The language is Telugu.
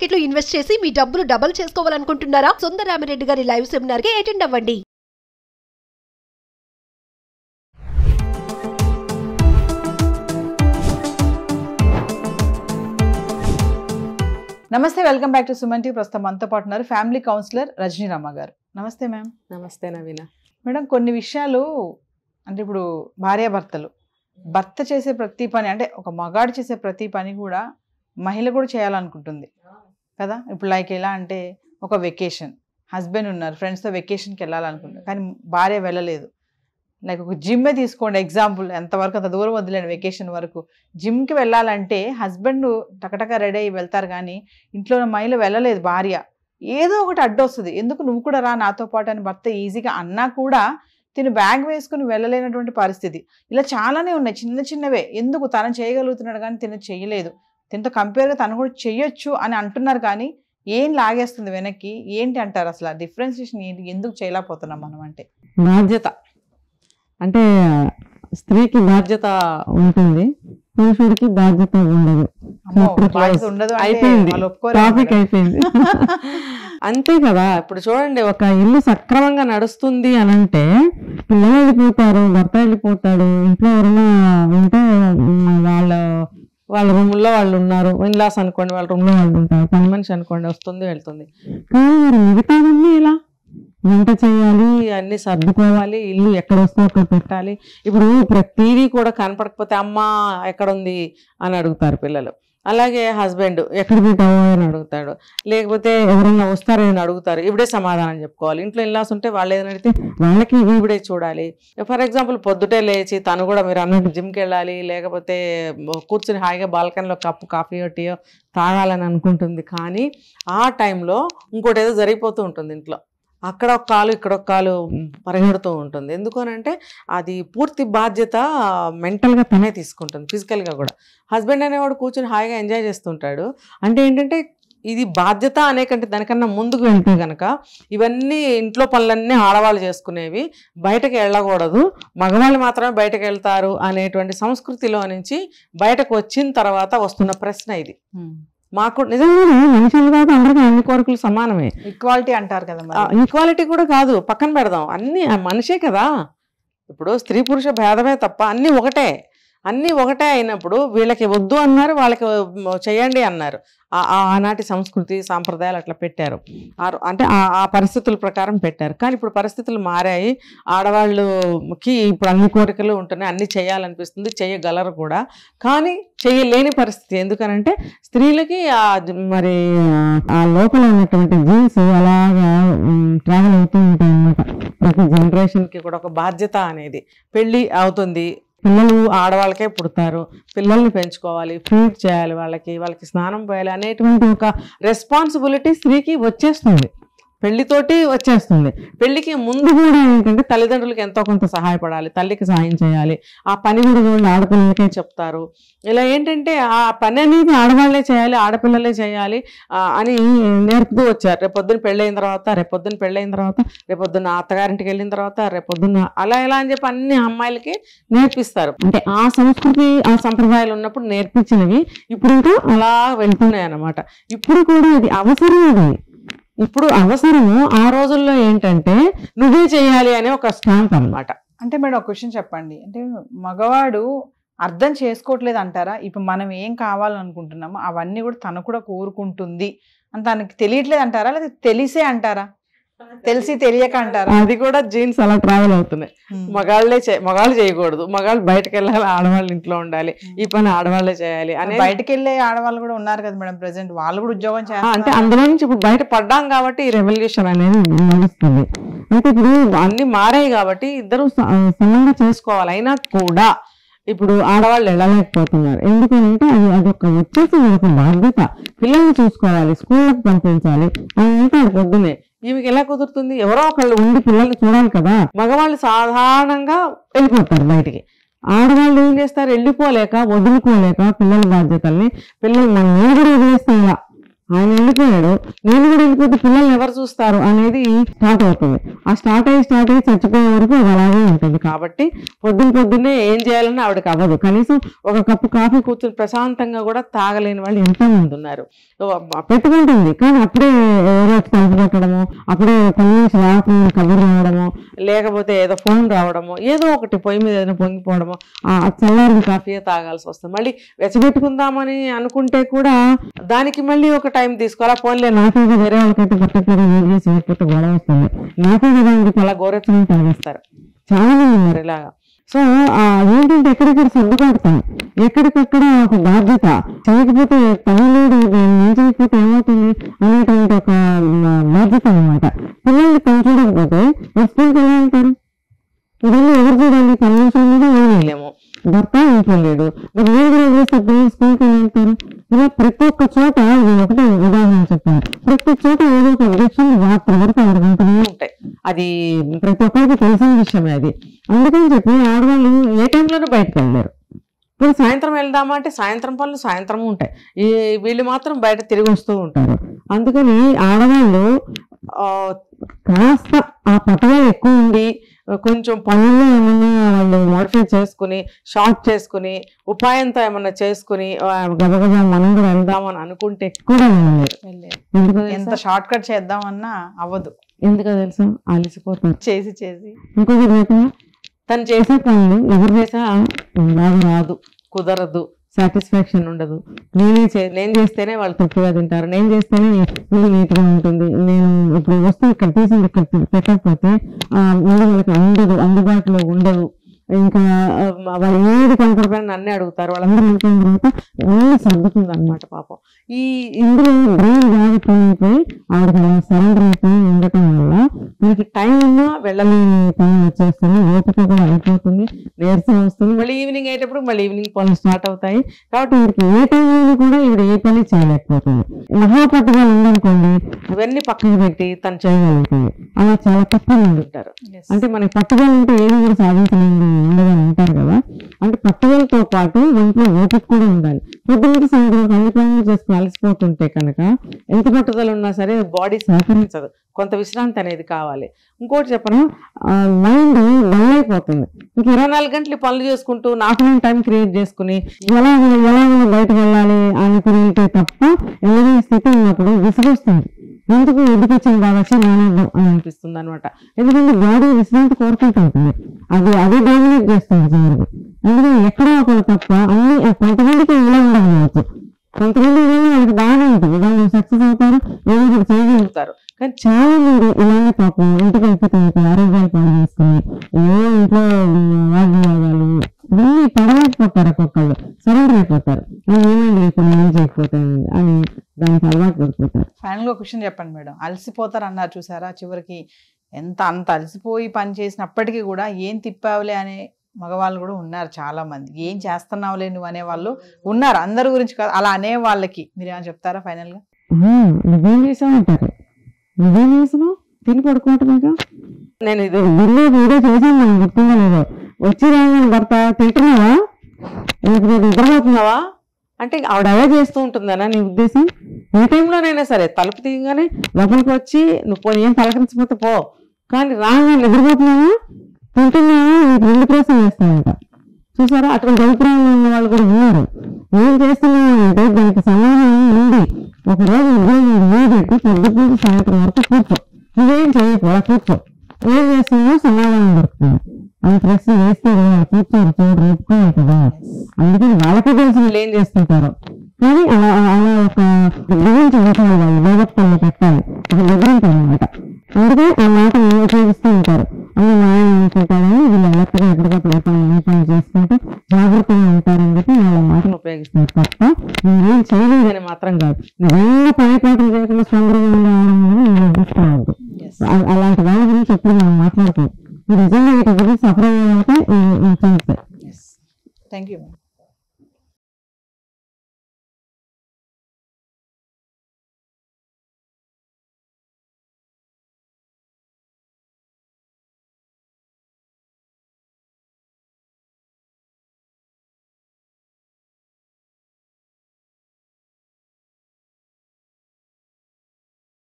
మార్కెట్ లో ఇన్వెస్ట్ చేసి మీ డబ్బులు డబుల్ చేసుకోవాలనుకుంటున్నారా? సుందరరామిరెడ్డి గారి లైవ్ సెమినార్ కి అటెండ్ అవ్వండి. నమస్తే, welcome back to Suman TV. ప్రస్తుతం మనతో పాటు ఉన్నారు ఫ్యామిలీ కౌన్సిలర్ రజనీ రామ గారు. నమస్తే మ్యామ్. నమస్తే నవీన. మేడం, కొన్ని విషయాలు అంటే ఇప్పుడు భార్యాభర్తలు, భర్త చేసే ప్రతి పని అంటే ఒక మగాడు చేసే ప్రతి పని కూడా మహిళ కూడా చేయాలనుకుంటుంది కదా. ఇప్పుడు లైక్ ఎలా అంటే ఒక వెకేషన్, హస్బెండ్ ఉన్నారు, ఫ్రెండ్స్తో వెకేషన్కి వెళ్ళాలనుకుంటారు, కానీ భార్య వెళ్ళలేదు. లైక్ ఒక జిమ్మే తీసుకోండి ఎగ్జాంపుల్, ఎంతవరకు అంత దూరం వదిలేండి వెకేషన్ వరకు. జిమ్కి వెళ్ళాలంటే హస్బెండ్ టకటక రెడీ అయ్యి వెళ్తారు, కానీ ఇంట్లో ఉన్న మహిళ వెళ్ళలేదు, భార్య ఏదో ఒకటి అడ్డొస్తుంది. ఎందుకు నువ్వు కూడా రా నాతో పాటు అని భర్త ఈజీగా అన్నా కూడా తిను బ్యాగ్ వేసుకుని వెళ్ళలేనటువంటి పరిస్థితి. ఇలా చాలానే ఉన్నాయి, చిన్న చిన్నవే. ఎందుకు తను చేయగలుగుతున్నాడు కానీ తిను చేయలేదు, తినతో కంపేర్గా తను కూడా చెయ్యొచ్చు అని అంటున్నారు, కానీ ఏం లాగేస్తుంది వెనక్కి? ఏంటి అంటారు అసలు ఆ డిఫరెన్సియేషన్ ఏంటి? ఎందుకు చేయలేకపోతున్నాం మనం? అంటే బాధ్యత అంటే స్త్రీకి బాధ్యత ఉంటుంది, పురుషుడికి బాధ్యత ఉండదు. అయిపోయింది, టాపిక్ అయిపోయింది. అంతే కదా. ఇప్పుడు చూడండి, ఒక ఇల్లు సక్రమంగా నడుస్తుంది అని అంటే పిల్లలు వెళ్ళిపోతారు, భర్త వెళ్ళిపోతాడు, ఇంట్లో ఎవరైనా ఉంటే వాళ్ళ రూముల్లో వాళ్ళు ఉన్నారు, ఇన్లాస్ అనుకోండి వాళ్ళ రూమ్లో వాళ్ళు ఉంటారు, పని మనిషి అనుకోండి వస్తుంది వెళ్తుంది. కానీ మరి మిగతావన్నీ ఇలా వంట చేయాలి, అన్ని సర్దుకోవాలి, ఇల్లు ఎక్కడ వస్తే అక్కడ పెట్టాలి. ఇప్పుడు ప్రతిదీ కూడా కనపడకపోతే అమ్మ ఎక్కడుంది అని అడుగుతారు పిల్లలు. అలాగే హస్బెండ్ ఎక్కడ పెట్టావో అని అడుగుతాడు, లేకపోతే ఎవరైనా వస్తారని అడుగుతారు. ఇప్పుడే సమాధానం చెప్పుకోవాలి. ఇంట్లో ఇల్లాస్ ఉంటే వాళ్ళు ఏదైనా అడిగితే వాళ్ళకి ఇప్పుడే చూడాలి. ఫర్ ఎగ్జాంపుల్ పొద్దుటే లేచి తను కూడా మీరు అన్నట్టు జిమ్కి వెళ్ళాలి, లేకపోతే కూర్చుని హాయిగా బాల్కనీలో కప్పు కాఫీయో టీయో తాగాలని అనుకుంటుంది, కానీ ఆ టైంలో ఇంకోటి ఏదో జరిగిపోతూ ఉంటుంది ఇంట్లో. అక్కడ ఒక కాలు ఇక్కడ ఒక కాలు పరిగెడుతూ ఉంటుంది. ఎందుకనంటే అది పూర్తి బాధ్యత మెంటల్గా తనే తీసుకుంటుంది, ఫిజికల్గా కూడా. హస్బెండ్ అనేవాడు కూర్చొని హాయిగా ఎంజాయ్ చేస్తుంటాడు. అంటే ఏంటంటే ఇది బాధ్యత అనే కంటే దానికన్నా ముందుకు వెళ్తే కనుక ఇవన్నీ ఇంట్లో పనులన్నీ ఆడవాళ్ళు చేసుకునేవి, బయటకు వెళ్ళకూడదు, మగవాళ్ళు మాత్రమే బయటకు వెళ్తారు అనేటువంటి సంస్కృతిలో నుంచి బయటకు వచ్చిన తర్వాత వస్తున్న ప్రశ్న ఇది. మాకు నిజంగా మనుషులు కాదు, అందరికీ అన్ని కోరికలు సమానమే. ఈక్వాలిటీ అంటారు కదా. ఈక్వాలిటీ కూడా కాదు, పక్కన పెడదాం, అన్ని మనిషే కదా. ఇప్పుడు స్త్రీ పురుష భేదమే తప్ప అన్నీ ఒకటే. అన్నీ ఒకటే అయినప్పుడు వీళ్ళకి వద్దు అన్నారు, వాళ్ళకి చేయండి అన్నారు. ఆనాటి సంస్కృతి సాంప్రదాయాలు అట్లా పెట్టారు, అంటే ఆ పరిస్థితుల ప్రకారం పెట్టారు. కానీ ఇప్పుడు పరిస్థితులు మారాయి, ఆడవాళ్ళకి ఇప్పుడు అన్ని కోరికలు ఉంటున్నాయి, అన్నీ చేయాలనిపిస్తుంది, చేయగలరు కూడా, కానీ చేయలేని పరిస్థితి. ఎందుకనంటే స్త్రీలకి మరి ఆ లోపల ఉన్నటువంటి జీన్స్ అలాగా ట్రావెల్ అవుతూ ఉంటాయి అన్నమాట. ప్రతి జనరేషన్కి కూడా ఒక బాధ్యత అనేది. పెళ్ళి అవుతుంది, పిల్లలు ఆడవాళ్ళకే పుడతారు, పిల్లల్ని పెంచుకోవాలి, ఫీడ్ చేయాలి, వాళ్ళకి స్నానం పోయాలి అనేటువంటి ఒక రెస్పాన్సిబిలిటీ స్త్రీకి వచ్చేస్తుంది, పెళ్లితోటి వచ్చేస్తుంది. పెళ్లికి ముందు కూడా ఏంటంటే తల్లిదండ్రులకి ఎంతో కొంత సహాయపడాలి, తల్లికి సహాయం చేయాలి, ఆ పని కూడా వాళ్ళు ఆడపిల్లలకే చెప్తారు. ఇలా ఏంటంటే ఆ పని అనేది ఆడవాళ్ళే చేయాలి, ఆడపిల్లలే చేయాలి అని నేర్పుతూ వచ్చారు. రేపొద్దున పెళ్ళైన తర్వాత, రేపొద్దున అత్తగారింటికి వెళ్ళిన తర్వాత, రేపొద్దున అలా ఎలా అని చెప్పి అన్ని అమ్మాయిలకి నేర్పిస్తారు. అంటే ఆ సంస్కృతి ఆ సంప్రదాయాలు ఉన్నప్పుడు నేర్పించినవి ఇప్పుడు అలా వెళ్తున్నాయి అన్నమాట. ఇప్పుడు కూడా అది అవసరం. ఇప్పుడు అవసరము ఆ రోజుల్లో ఏంటంటే నువ్వే చేయాలి అనే ఒక స్టాంప్ అన్నమాట. అంటే మేడం ఒక క్వశ్చన్ చెప్పండి, అంటే మగవాడు అర్థం చేసుకోవట్లేదు అంటారా? ఇప్పుడు మనం ఏం కావాలనుకుంటున్నామో అవన్నీ కూడా తను కూడా కోరుకుంటుంది అని తనకి తెలియట్లేదు అంటారా, లేదా తెలిసే అంటారా? తెలిసి తెలియక అంటారా? అది కూడా జీన్స్ అలా ట్రావెల్ అవుతున్నాయి. మగాళ్ళు చేయకూడదు, మగాళ్ళు బయటకు వెళ్ళాలి, ఆడవాళ్ళు ఇంట్లో ఉండాలి, ఈ పని ఆడవాళ్ళే చేయాలి అని. బయటకు వెళ్ళే ఆడవాళ్ళు కూడా ఉన్నారు కదా మేడం ప్రెసెంట్, వాళ్ళు కూడా ఉద్యోగం చేయాలి. అంటే అందులో నుంచి ఇప్పుడు బయట పడ్డాం కాబట్టి ఈ రెవల్యూషన్ అనేది నడుస్తుంది. అంటే ఇప్పుడు అన్ని మారాయి కాబట్టి ఇద్దరు సమంగా చేసుకోవాలి. అయినా కూడా ఇప్పుడు ఆడవాళ్ళు వెళ్ళలేకపోతున్నారు. ఎందుకంటే అదొక వచ్చేసి ఒక బాధ్యత. పిల్లల్ని చూసుకోవాలి, స్కూళ్ళకి పంపించాలి అని అంటారు పొద్దునే. ఈమెకి ఎలా కుదురుతుంది? ఎవరో ఒకళ్ళు ఉండి పిల్లల్ని చూడాలి కదా. మగవాళ్ళు సాధారణంగా వెళ్ళిపోతారు బయటికి, ఆడవాళ్ళు ఏం చేస్తారు? వెళ్ళిపోలేక వదులుకోలేక పిల్లల బాధ్యతల్ని, పిల్లలు మన కూడా వదిలేస్తాయి. ఆయన వెళ్ళిపోయాడు, నేను కూడా వెళ్ళిపోతే పిల్లల్ని ఎవరు చూస్తారు అనేది స్టార్ట్ అవుతుంది. ఆ స్టార్ట్ అయ్యి చచ్చిపోయే వరకు అది అలాగే ఉంటుంది. కాబట్టి పొద్దున్నే ఏం చేయాలని ఆవిడకి అవ్వదు. కనీసం ఒక కప్పు కాఫీ కూర్చొని ప్రశాంతంగా కూడా తాగలేని వాళ్ళు ఎంతో మంది ఉన్నారు. పెట్టుకుంటుంది, కానీ అప్పుడే ఎవరో తలుపు కొట్టడము, అప్పుడే కొన్ని రాకుండా కబురు రావడము, లేకపోతే ఏదో ఫోన్ రావడము, ఏదో ఒకటి పొయ్యి మీద ఏదైనా పొంగిపోవడము, చల్లారిన కాఫీయే తాగాల్సి వస్తుంది. మళ్ళీ వెచ్చబెట్టుకుందామని అనుకుంటే కూడా దానికి మళ్ళీ ఒక టైం తీసుకోవాలా. ఫోన్లే నాకే వేరే వాళ్ళకైతే పర్టికులర్గా ఏం చేసి లేకపోతే గొడవ వస్తుంది, నాకే కదా ఇంటికి అలా గోరెచ్చని తాగేస్తారు. చాలా మంది ఉన్నారు ఇలాగా. సో ఏంటంటే ఎక్కడెక్కడ సర్దుపడతాం, ఎక్కడికక్కడ ఒక బాధ్యత చేయకపోతే పనిలేడు, ఏం చేయకపోతే ఏమవుతుంది అనేటువంటి ఒక బాధ్యత అనమాట. పిల్లల్ని పెంచకపోతే స్కూల్కి ఎలా వెళ్తారు? ఇవన్నీ ఎవరు చూడాలి? కన్వెన్షన్ మీద ఏం వేయలేము, భర్త ఇంట్లో లేడు, మరి నేను కూడా చేస్తే పిల్లలు స్కూల్కి ఎలా వెళ్తారు? ఇలా ప్రతి ఒక్క చోట ఒకటే ఉదాహరణ చెప్పాను, ప్రతి చోట ఏదో ఒక విషయం రాత్రి వరకు అడుగుతూనే ఉంటాయి. అది ప్రతి ఒక్కరికి తెలిసిన విషయమే అది. అందుకని చెప్పి ఆడవాళ్ళు ఏ టైంలోనూ బయటకు వెళ్ళారు. ఇప్పుడు సాయంత్రం వెళ్దామా అంటే సాయంత్రం పనులు సాయంత్రం ఉంటాయి, వీళ్ళు మాత్రం బయట తిరిగి వస్తూ ఉంటారు. అందుకని ఆడవాళ్ళు కాస్త ఆ పట్టుదల ఎక్కువ ఉండి కొంచెం పనుల్లో ఏమన్నా వాళ్ళు మోడిఫై చేసుకుని షార్ట్ చేసుకుని ఉపాయంతో ఏమన్నా చేసుకుని గబగబా మనం కూడా వెళ్దామని అనుకుంటే కూడా ఎంత షార్ట్ కట్ చేద్దామన్నా అవ్వదు. ఎందుకో తెలుసా? అలసిపోతారు చేసి. ఇంకొకటి రేపు తను చేసే పనులు ఎవరు చేసా బాగా రాదు, కుదరదు, సాటిస్ఫాక్షన్ ఉండదు. నేను చేస్తేనే వాళ్ళు తృప్తిగా తింటారు, నేను చేస్తేనే వీళ్ళు నీట్గా ఉంటుంది. నేను ఇప్పుడు వస్తువు ఇక్కడ తీసి ఇక్కడ పెట్టకపోతే వాళ్ళకి ఉండదు, అందుబాటులో ఉండదు. ఇంకా వాళ్ళు ఏది కనపడతారని అన్నీ అడుగుతారు. వాళ్ళందరూ వెళ్ళిపోయిన తర్వాత అన్నీ సర్దుతుంది అనమాట. పాపం ఇందులో బ్రెయిన్ బాగుపోయిపోయి ఆవిడకి అలా సరెండర్ అయిపోయి ఉండటం వల్ల మనకి టైం ఉన్నా వెళ్ళలేని టైం వచ్చేస్తుంది, ఓపిక కూడా అయిపోతుంది, నీరసం వస్తుంది. మళ్ళీ ఈవినింగ్ అయ్యేటప్పుడు మళ్ళీ ఈవినింగ్ పనులు స్టార్ట్ అవుతాయి. కాబట్టి వీడికి ఏ టైంలో కూడా ఈవిడ ఏ పని చేయలేకపోతుంది. మహాపట్టుగా ఉందనుకోండి, అవన్నీ పక్కన పెట్టి తను చేయగలుగుతుంది. అలా చాలా తక్కువ మంది ఉంటారు. అంటే మనకి పట్టుదల ఉంటే ఏది కూడా సాధించలేని ఉండదని అంటారు కదా. అంటే పట్టుదలతో పాటు ఇంట్లో ఓపిక కూడా ఉండాలి. పొద్దున్నకి సాయంత్రం అన్ని పనులు చేసుకుని అలసిపోతుంటే కనుక ఎంత పట్టుదల ఉన్నా సరే బాడీ సహకరించదు, కొంత విశ్రాంతి అనేది కావాలి. ఇంకోటి చెప్పను, మైండ్ డల్ అయిపోతుంది. ఇంక 24 గంటలు పనులు చేసుకుంటూ నాకు నేను టైం క్రియేట్ చేసుకుని ఎలా బయటకు వెళ్ళాలి అనుకుంటే తప్ప వెళ్ళే స్థితి ఉన్నప్పుడు విసిగొస్తుంది. ఎందుకు ఎదుకొచ్చిన కాబట్టి మానేద్దాం అని అనిపిస్తుంది అనమాట. ఎందుకంటే బాడీ విశ్రాంతి కోరుకుంటూ ఉంటుంది, అది డామినేట్ చేస్తుంది చివరికి. అందుకని ఎక్కడో ఒకరు తప్ప అన్ని కొంతమందికి ఇలా ఉండవచ్చు, కొంతమంది వాళ్ళకి బాగానే ఉంటుంది, వాళ్ళు సక్సెస్ అవుతారు, ఏదో చేయగలుగుతారు. కానీ చాలా మంది ఇలానే పాపం ఇంటికి వెళ్ళిపోతే ఆరోగ్యాలు పాడు చేసుకుని ఏదో ఇంట్లో వాగ్వివాదాలు ఇవన్నీ పడలేకపోతారు. ఒక్కొక్కళ్ళు సరెండర్ అయిపోతారు, ఏమైంది ఇప్పుడు ఏం చేయకపోతే అని దానికి అలవాటు పడిపోతారు. ఫైనల్ గా క్వశ్చన్ చెప్పండి మేడం, అలసిపోతారు అన్నారు చూసారా, చివరికి అంత అలసిపోయి పని చేసినప్పటికీ కూడా ఏం తిప్పావులే అనే మగవాళ్ళు కూడా ఉన్నారు చాలా మంది. ఏం చేస్తున్నావులే నువ్వు అనే వాళ్ళు ఉన్నారు, అందరి గురించి కాదు, అలా అనే వాళ్ళకి మీరు ఏమైనా చెప్తారా ఫైనల్ గా? నువ్వేం చేసావు అంటారు, నువ్వేం చేసావు తిని పడుకోవటమేగా. నేను ఇది వీడియో చేశాను, మనం గుర్తుందా లేదో, వచ్చి రాగానే భర్త తింటున్నావా, నిద్రపోతున్నావా అంటే ఆవిడ అలా చేస్తూ ఉంటుందనా నీ ఉద్దేశం? ఏ టైంలోనైనా సరే తలుపు తీయగానే లోపలికి వచ్చి నువ్వు ఏం పలకరించకపోతే పో, కానీ రాగానే నిద్రపోతున్నావా తింటున్నావా నీకు 2 ప్రశ్నలు వేస్తానంట. చూసారా, అటువంటి అభిప్రాయాలు ఉన్న వాళ్ళు కూడా ఉన్నారు. ఏం చేస్తున్నావు అంటే దానికి సమాధానం ఉంది. ఒకరోజు ఉద్యోగం పెట్టి పొద్దుపూట సాయంత్రం వరకు కూర్చో, నువ్వేం చేయకపో కూర్చో, ఏం చేస్తున్నావో సమాధానం దొరుకుతుంది. అని ప్రశ్న వేస్తే కూర్చోరు, చూడు రేపుకోవాలి కదా. అందుకని వాళ్ళకే తెలిసి వీళ్ళు ఏం చేస్తుంటారో. కానీ అలా ఒక గురించి ఉంటారు, వాళ్ళు దేవత్వాన్ని పెట్టాలి, ఒక నిద్రింపు అనమాట. అందుకే ఆ మాట ఉపయోగిస్తూ ఉంటారు. అవి మాయం అనుకుంటారని వీళ్ళు ఎలక్ట్గా ఎప్పటికప్పుడు పని చేసుకుంటూ జాగ్రత్తగా ఉంటారని చెప్పి వాళ్ళ మాటలు ఉపయోగిస్తారు తప్ప నువ్వేం చేయలేదని మాత్రం కాదు. నిజంగా పనిపాటలు చేయకుండా సందర్భంగా నేను చూసుకోవద్దు. అలాంటి వాళ్ళ గురించి ఎప్పుడు మనం మాట్లాడుకోవాలి. నిజంగా వీటి గురించి సఫర్ అయ్యాలంటే థ్యాంక్ యూ.